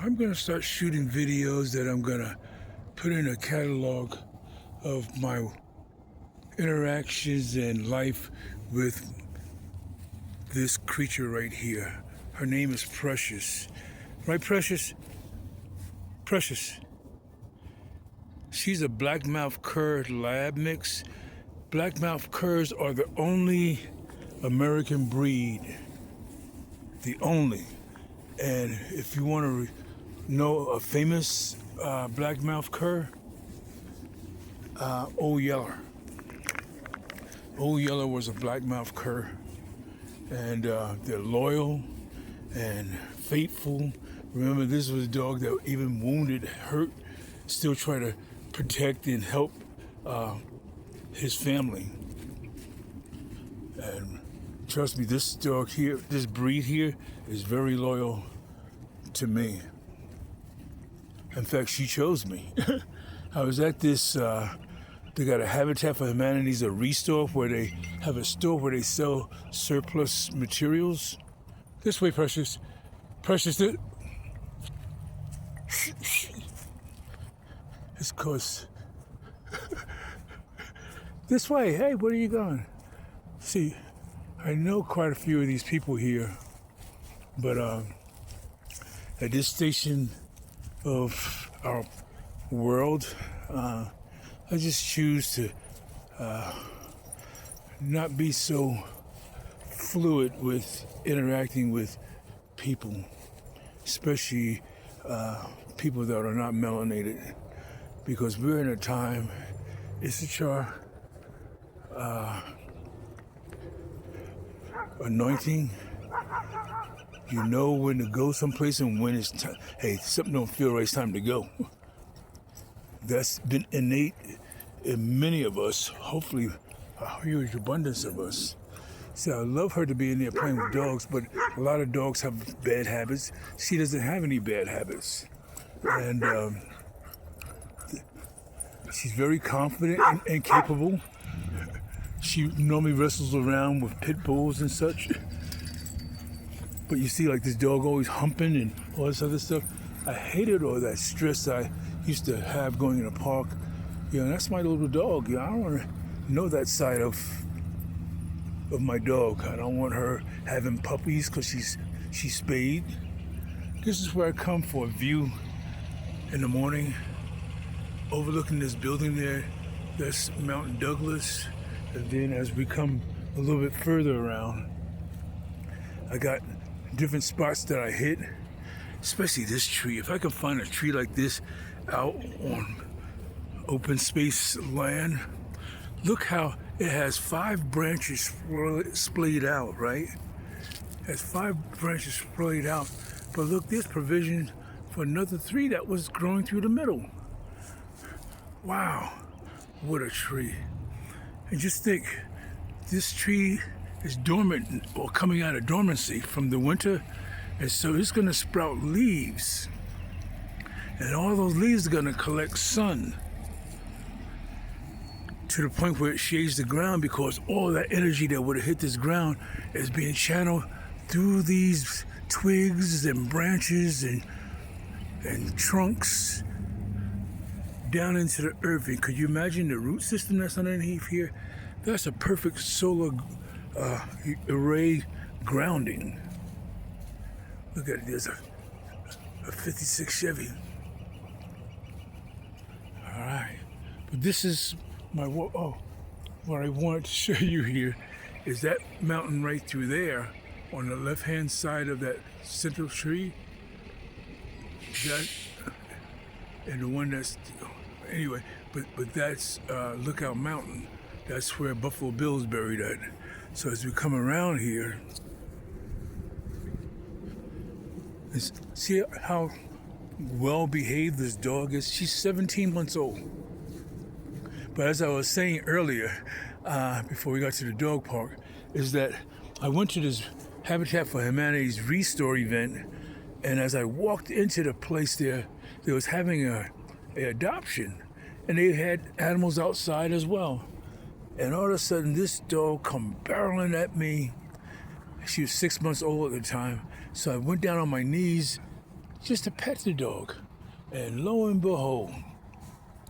I'm gonna start shooting videos that I'm gonna put in a catalog of my interactions and life with this creature right here. Her name is Precious. Right, Precious? Precious. She's a blackmouth cur lab mix. Blackmouth curs are the only American breed. The only. And if you want to know a famous blackmouth cur, Old Yeller. Old Yeller was a blackmouth cur, and they're loyal and faithful. Remember, this was a dog that even wounded, hurt, still try to protect and help his family. And trust me, this dog here, this breed here, is very loyal to me. In fact, she chose me. I was at this, they got a Habitat for Humanity's, a restore, where they have a store where they sell surplus materials. This way, Precious. Precious, it's cause this way. Hey, where are you going? See, I know quite a few of these people here, but at this station of our world, I just choose to not be so fluid with interacting with people, especially people that are not melanated, because we're in a time, Issachar anointing. You know when to go someplace and when it's time. Hey, something don't feel right, it's time to go. That's been innate in many of us, hopefully a huge abundance of us. See, I love her to be in there playing with dogs, but a lot of dogs have bad habits. She doesn't have any bad habits. And she's very confident and capable. She normally wrestles around with pit bulls and such. But you see, like, this dog always humping and all this other stuff. I hated all that stress I used to have going in the park. You know, that's my little dog. You know, I don't want to know that side of my dog. I don't want her having puppies because she's spayed. This is where I come for a view in the morning, overlooking this building there. That's Mountain Douglas. And then as we come a little bit further around, I got different spots that I hit, especially this tree. If I can find a tree like this out on open space land, look how it has 5 branches splayed out, right? It has 5 branches splayed out. But look, there's provision for another 3 that was growing through the middle. Wow, what a tree. And just think, this tree is dormant or coming out of dormancy from the winter, and so it's gonna sprout leaves. And all those leaves are gonna collect sun to the point where it shades the ground, because all that energy that would have hit this ground is being channeled through these twigs and branches and trunks down into the earth. And could you imagine the root system that's underneath here? That's a perfect solar array grounding. Look at it, there's a 56 Chevy. All right, but this is my, what I wanted to show you here is that mountain right through there on the left-hand side of that central tree. That, and the one that's, anyway, but that's Lookout Mountain. That's where Buffalo Bill's buried at. So as we come around here, see how well behaved this dog is? She's 17 months old. But as I was saying earlier, before we got to the dog park, is that I went to this Habitat for Humanity's Restore event, and as I walked into the place there, they was having a adoption, and they had animals outside as well. And all of a sudden, this dog come barreling at me. She was 6 months old at the time, so I went down on my knees just to pet the dog. And lo and behold,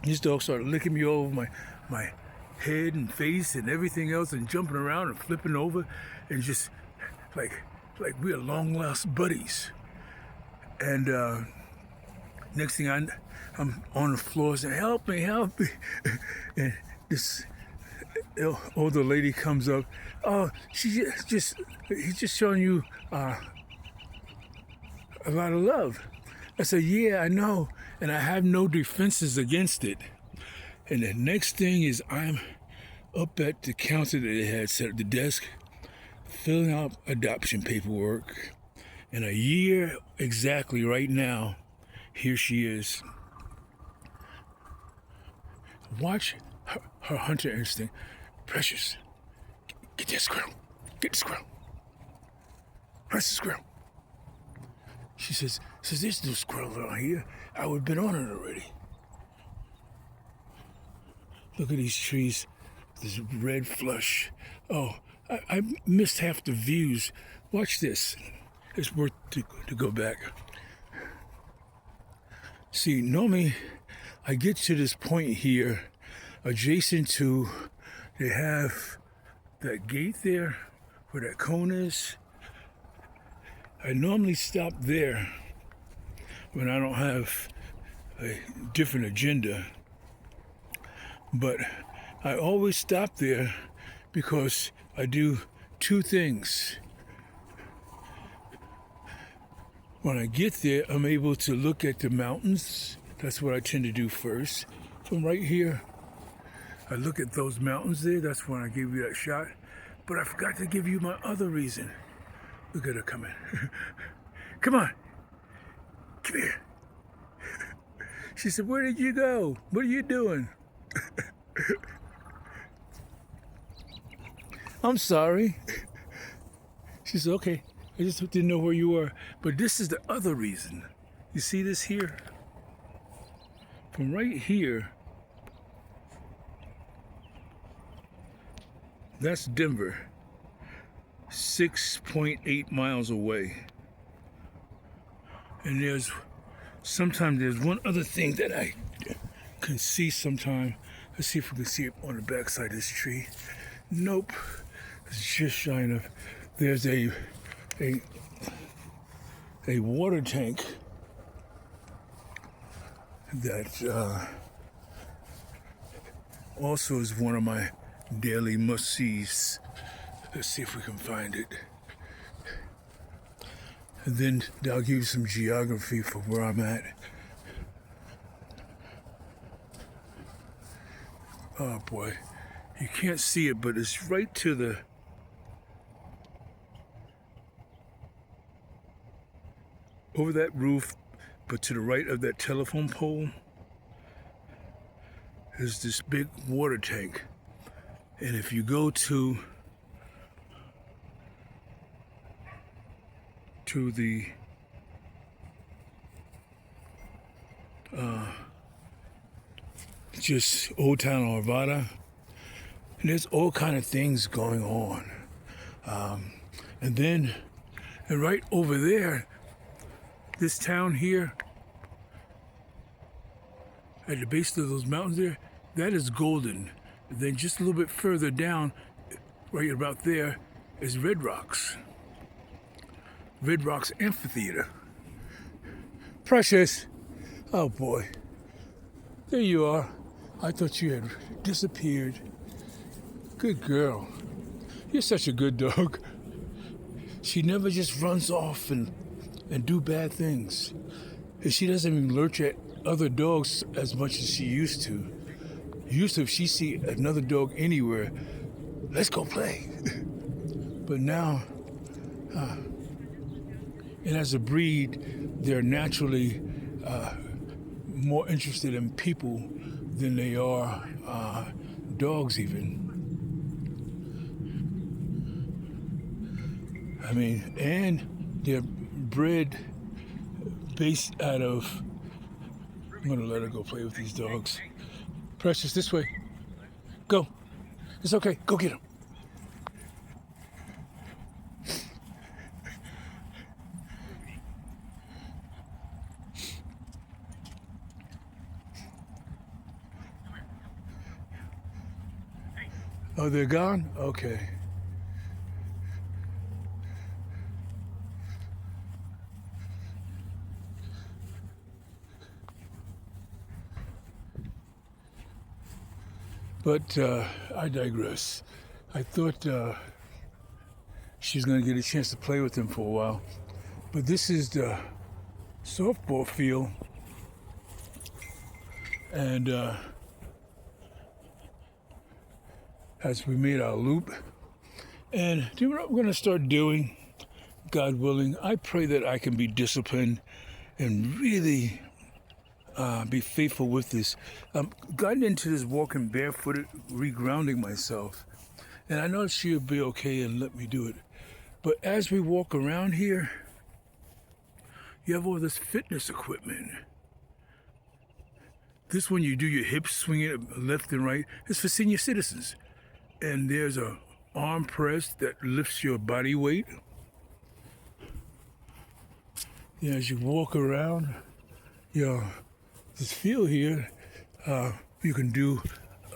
this dog started licking me over my head and face and everything else and jumping around and flipping over and just like we are long lost buddies. And next thing I'm on the floor saying, help me. And this older lady comes up. Oh, he's just showing you a lot of love. I said, yeah, I know, and I have no defenses against it. And the next thing is I'm up at the counter that they had set at the desk, filling out adoption paperwork. And a year exactly right now, here she is. Watch her hunter instinct. Precious, get that squirrel. Get the squirrel. Press the squirrel. She says, there's no squirrel around here. I would have been on it already. Look at these trees, this red flush. Oh, I missed half the views. Watch this. It's worth to go back. See, normally I get to this point here adjacent to, they have that gate there where that cone is. I normally stop there when I don't have a different agenda. But I always stop there because I do two things. When I get there, I'm able to look at the mountains. That's what I tend to do first. From right here, I look at those mountains there. That's when I gave you that shot. But I forgot to give you my other reason. Look at her coming. Come on. Come here. She said, where did you go? What are you doing? I'm sorry. She said, okay. I just didn't know where you were. But this is the other reason. You see this here? From right here, that's Denver, 6.8 miles away. And sometimes there's one other thing that I can see sometime. Let's see if we can see it on the backside of this tree. Nope, it's just shine up. There's a water tank that also is one of my daily must-sees. Let's see if we can find it. And then I'll give you some geography for where I'm at. Oh boy, you can't see it, but it's right to the over that roof, but to the right of that telephone pole is this big water tank. And if you go to the just Old Town Arvada, and there's all kind of things going on. And right over there, this town here, at the base of those mountains there, that is Golden. And then just a little bit further down, right about there, is Red Rocks. Red Rocks Amphitheater. Precious. Oh boy. There you are. I thought you had disappeared. Good girl. You're such a good dog. She never just runs off and do bad things. And she doesn't even lurch at other dogs as much as she used to. If she see another dog anywhere, let's go play. But now, and as a breed, they're naturally more interested in people than they are dogs even. I mean, and they're bred based out of, I'm gonna let her go play with these dogs. Precious, this way. Go. It's okay, go get him. Oh, they're gone? Okay. But I digress. I thought she's going to get a chance to play with them for a while. But this is the softball field. And as we made our loop. And do you know what we're going to start doing? God willing, I pray that I can be disciplined and really be faithful with this. Gotten into this walking barefooted, regrounding myself. And I know she'll be okay and let me do it. But as we walk around here, you have all this fitness equipment. This one you do your hips swinging left and right. It's for senior citizens. And there's a arm press that lifts your body weight. Yeah, as you walk around, this field here, you can do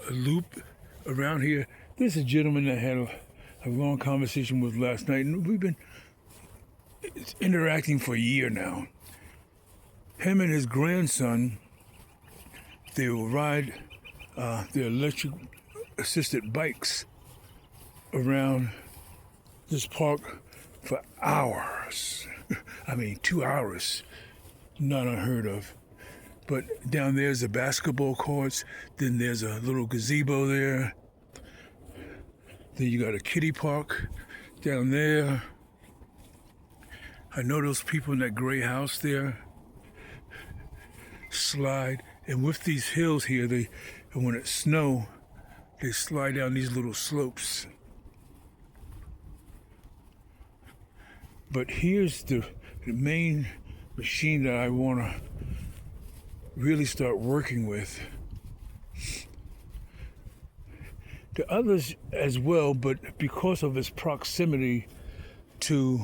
a loop around here. There's a gentleman that I had a long conversation with last night, and we've been interacting for a year now. Him and his grandson, they will ride their electric assisted bikes around this park for hours. I mean, 2 hours, not unheard of. But down there's the basketball courts, then there's a little gazebo there. Then you got a kiddie park down there. I know those people in that gray house there slide. And with these hills here, and when it snows, they slide down these little slopes. But here's the main machine that I want to really start working with. The others as well, but because of its proximity to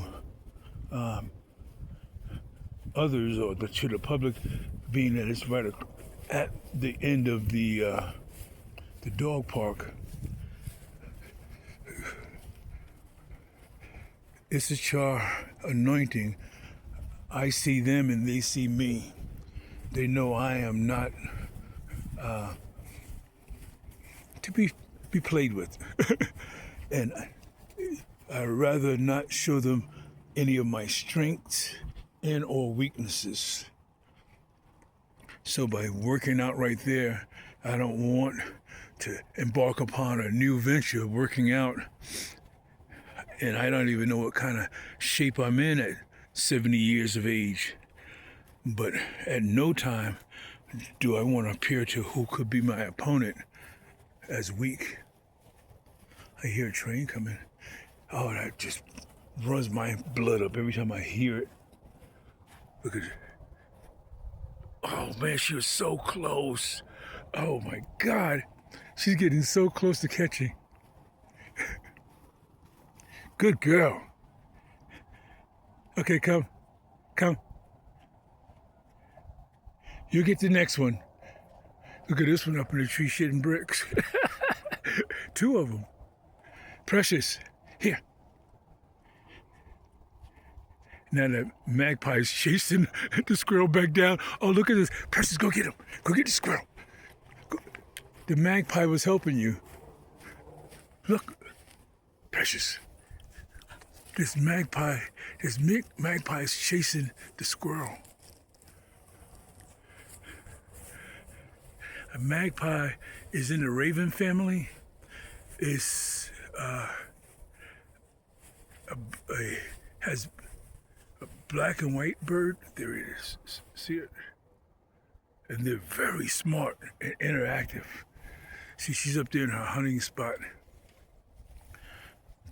others or to the public, being that it's right at the end of the dog park, Issachar anointing. I see them and they see me. They know I am not to be played with. And I'd rather not show them any of my strengths and or weaknesses. So by working out right there, I don't want to embark upon a new venture working out. And I don't even know what kind of shape I'm in at 70 years of age. But at no time do I want to appear to who could be my opponent as weak. I hear a train coming. Oh, that just runs my blood up every time I hear it. Look at it. Oh man, she was so close. Oh my God. She's getting so close to catching. Good girl. Okay, come. You get the next one. Look at this one up in the tree shitting bricks. 2 of them. Precious, here. Now the magpie's chasing the squirrel back down. Oh, look at this. Precious, go get him. Go get the squirrel. Go. The magpie was helping you. Look, Precious. This magpie is chasing the squirrel. A magpie is in the raven family. It's has a black and white bird. There it is. See it? And they're very smart and interactive. See, she's up there in her hunting spot.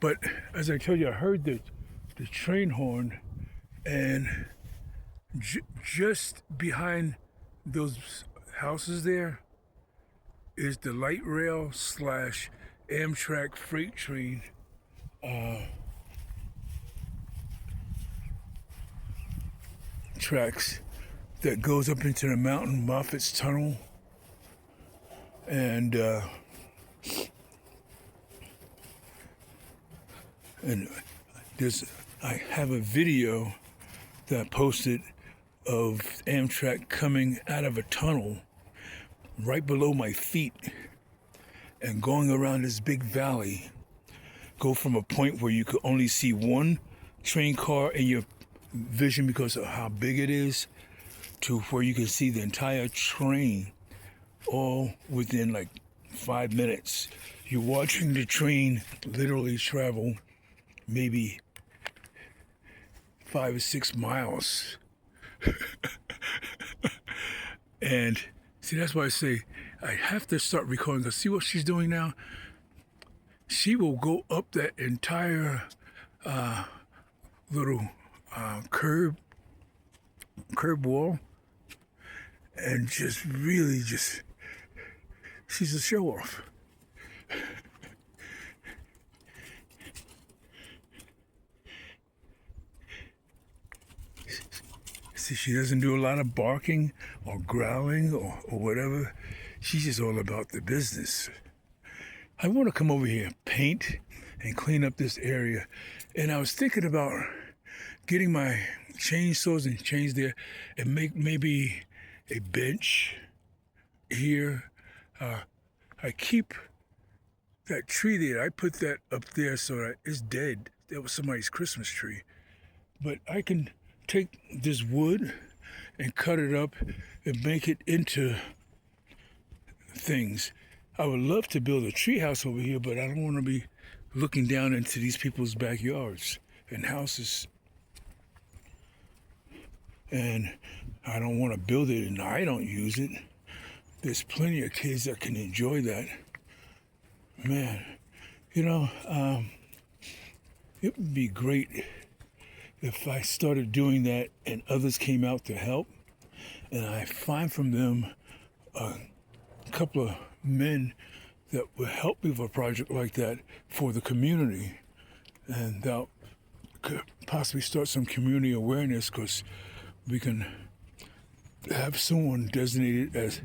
But as I told you, I heard the train horn, and just behind those houses there is the light rail / Amtrak freight train tracks that goes up into the mountain, Moffat's Tunnel. And And I have a video that I posted of Amtrak coming out of a tunnel right below my feet and going around this big valley. Go from a point where you could only see one train car in your vision because of how big it is, to where you can see the entire train all within like 5 minutes. You're watching the train literally travel maybe 5 or 6 miles. And see, that's why I say I have to start recording, because see what she's doing now? She will go up that entire little curb wall and just really she's a show off. See, she doesn't do a lot of barking or growling or whatever. She's just all about the business. I want to come over here, paint, and clean up this area. And I was thinking about getting my chainsaws and chains there and make maybe a bench here. I keep that tree there. I put that up there so that it's dead. That was somebody's Christmas tree. But I can take this wood and cut it up and make it into things. I would love to build a tree house over here, but I don't want to be looking down into these people's backyards and houses. And I don't want to build it and I don't use it. There's plenty of kids that can enjoy that. Man, you know, it would be great if I started doing that and others came out to help, and I find from them a couple of men that would help me with a project like that for the community, and that could possibly start some community awareness, because we can have someone designated as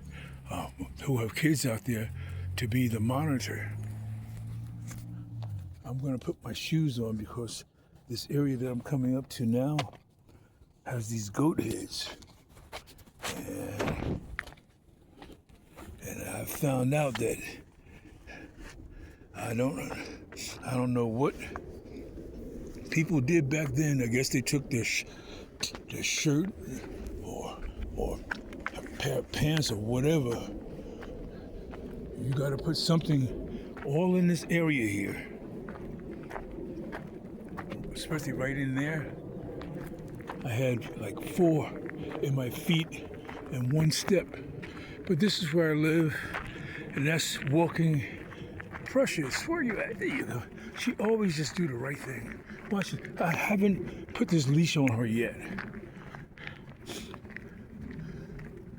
who have kids out there to be the monitor. I'm going to put my shoes on because this area that I'm coming up to now has these goat heads. And I found out that I don't know what people did back then. I guess they took their shirt or a pair of pants or whatever. You got to put something all in this area here, especially right in there. I had like 4 in my feet and 1 step. But this is where I live, and that's walking Precious. Where are you at? There you go. She always just do the right thing. Watch it. I haven't put this leash on her yet.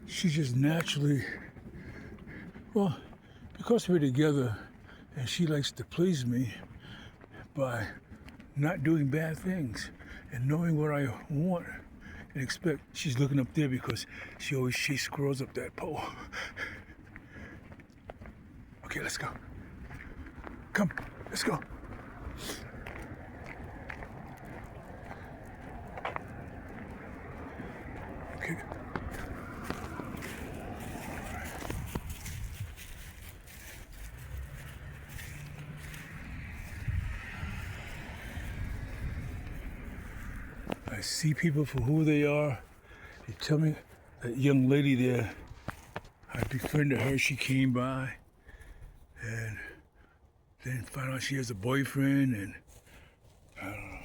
She just naturally, well, because we're together and she likes to please me by not doing bad things and knowing what I want and expect. She's looking up there because she always chases squirrels up that pole. Okay, let's go. Come, let's go. Okay. I see people for who they are. They tell me that young lady there, I befriended her, she came by, and then found out she has a boyfriend, and I don't know.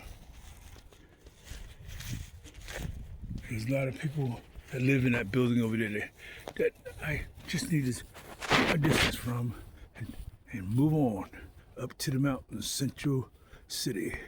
There's a lot of people that live in that building over there that I just need to get my distance from and move on up to the mountains, Central City.